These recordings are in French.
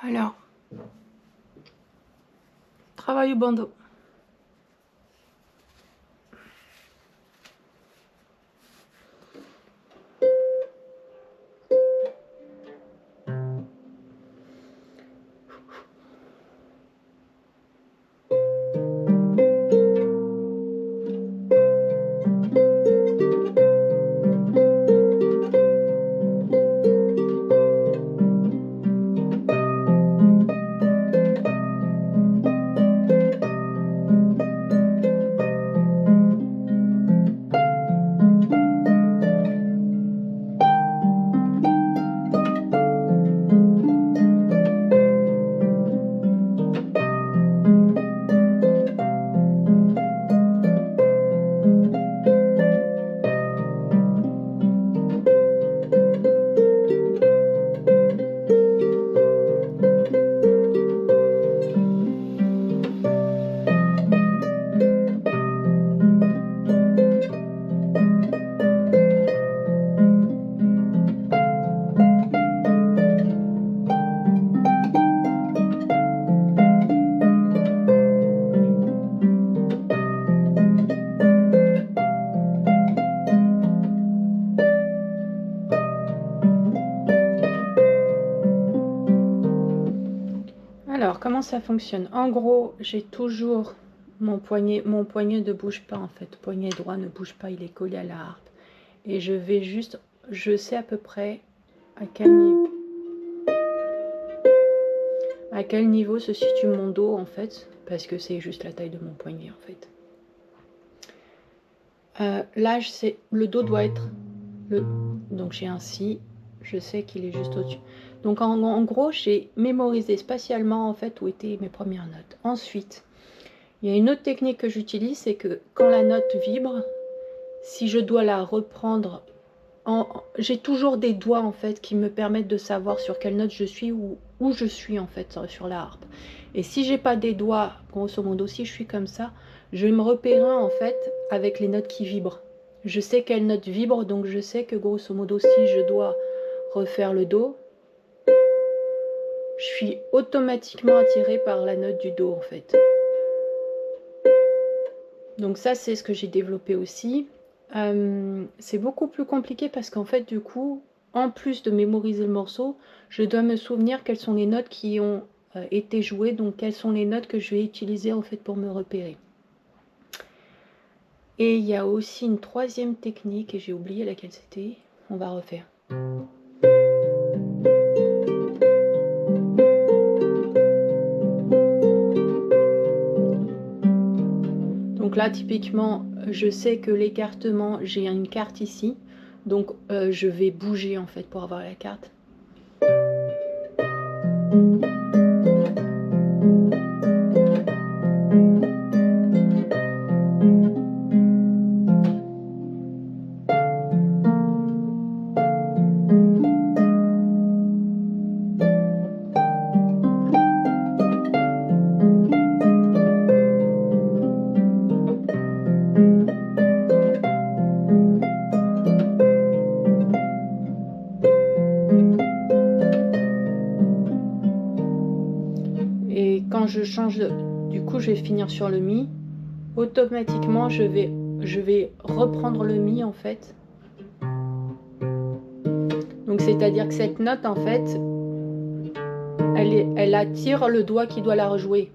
Alors, travail au bandeau. Alors, comment ça fonctionne? En gros, j'ai toujours mon poignet ne bouge pas en fait. Le poignet droit ne bouge pas, il est collé à la harpe. Et je vais juste, je sais à peu près à quel niveau se situe mon dos en fait, parce que c'est juste la taille de mon poignet en fait. Là, je sais, le dos doit être donc j'ai un si, je sais qu'il est juste au-dessus. Donc en gros, j'ai mémorisé spatialement en fait où étaient mes premières notes. Ensuite, il y a une autre technique que j'utilise, c'est que quand la note vibre, si je dois la reprendre, j'ai toujours des doigts en fait qui me permettent de savoir sur quelle note je suis ou où je suis en fait sur la harpe. Et si j'ai pas des doigts, grosso modo, si je suis comme ça, je vais me repérer en fait avec les notes qui vibrent. Je sais quelle note vibre, donc je sais que grosso modo, si je dois refaire le do, je suis automatiquement attirée par la note du do en fait. Donc ça, c'est ce que j'ai développé aussi. C'est beaucoup plus compliqué parce qu'en fait, du coup, en plus de mémoriser le morceau, je dois me souvenir quelles sont les notes qui ont été jouées, donc quelles sont les notes que je vais utiliser en fait pour me repérer. Et il y a aussi une troisième technique, et j'ai oublié laquelle c'était. On va refaire. Donc là, typiquement, je sais que l'écartement, j'ai une carte ici. Donc, je vais bouger, en fait, pour avoir la carte. Et quand je change, du coup, je vais finir sur le mi. Automatiquement, je vais reprendre le mi, en fait. Donc, c'est-à-dire que cette note, en fait, elle attire le doigt qui doit la rejouer.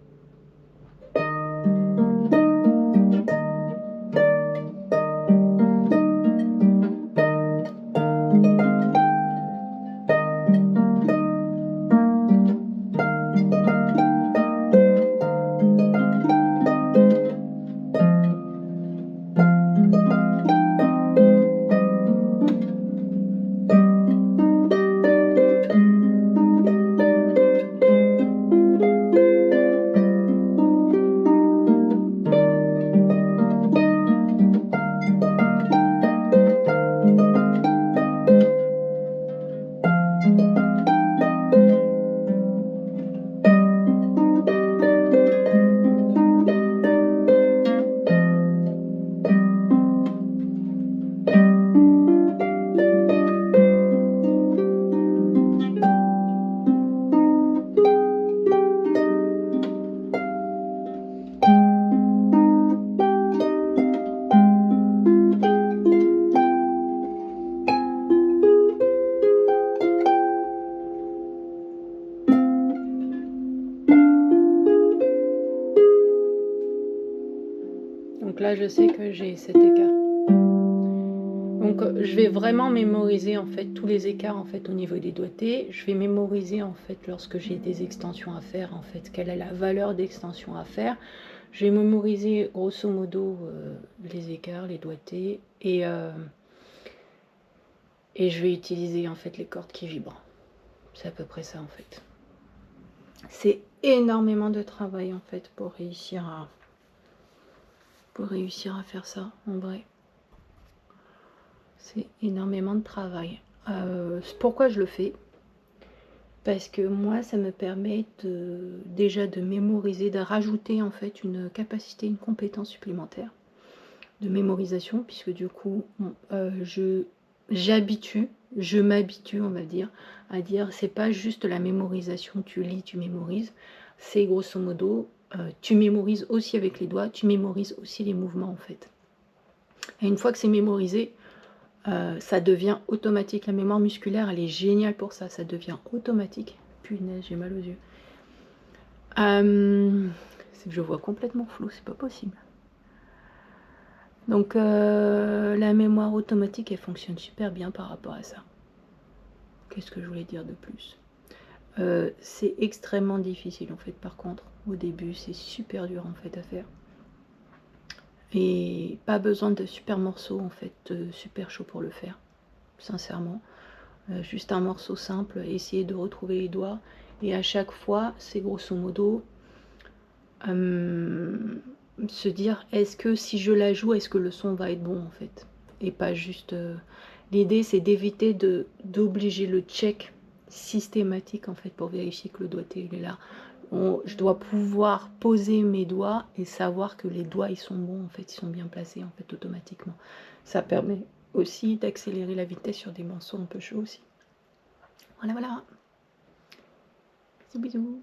Donc là, je sais que j'ai cet écart. Donc je vais vraiment mémoriser en fait tous les écarts en fait au niveau des doigtés. Je vais mémoriser en fait lorsque j'ai des extensions à faire en fait quelle est la valeur d'extension à faire. Je vais mémoriser grosso modo les écarts, les doigtés et je vais utiliser en fait les cordes qui vibrent. C'est à peu près ça en fait. C'est énormément de travail en fait pour réussir à faire ça en vrai. C'est énormément de travail. Pourquoi je le fais? Parce que moi, ça me permet déjà de mémoriser, de rajouter en fait une capacité, une compétence supplémentaire de mémorisation, puisque du coup, je m'habitue, on va dire, à dire, c'est pas juste la mémorisation, tu lis, tu mémorises, c'est grosso modo, tu mémorises aussi avec les doigts, tu mémorises aussi les mouvements en fait. Et une fois que c'est mémorisé, ça devient automatique. La mémoire musculaire, elle est géniale pour ça. Ça devient automatique. Punaise, j'ai mal aux yeux. C'est que je vois complètement flou, c'est pas possible. Donc, la mémoire automatique, elle fonctionne super bien par rapport à ça. Qu'est-ce que je voulais dire de plus? C'est extrêmement difficile, en fait, par contre. Au début, c'est super dur, en fait, à faire. Et pas besoin de super morceaux, en fait, super chaud pour le faire, sincèrement. Juste un morceau simple, essayer de retrouver les doigts. Et à chaque fois, c'est grosso modo se dire, est-ce que si je la joue, est-ce que le son va être bon, en fait? Et pas juste... L'idée, c'est d'éviter d'obliger le check systématique, en fait, pour vérifier que le doigté, il est là. Je dois pouvoir poser mes doigts et savoir que les doigts, ils sont bons, en fait, ils sont bien placés, en fait, automatiquement. Ça permet aussi d'accélérer la vitesse sur des morceaux un peu chauds aussi. Voilà, voilà. Bisous, bisous.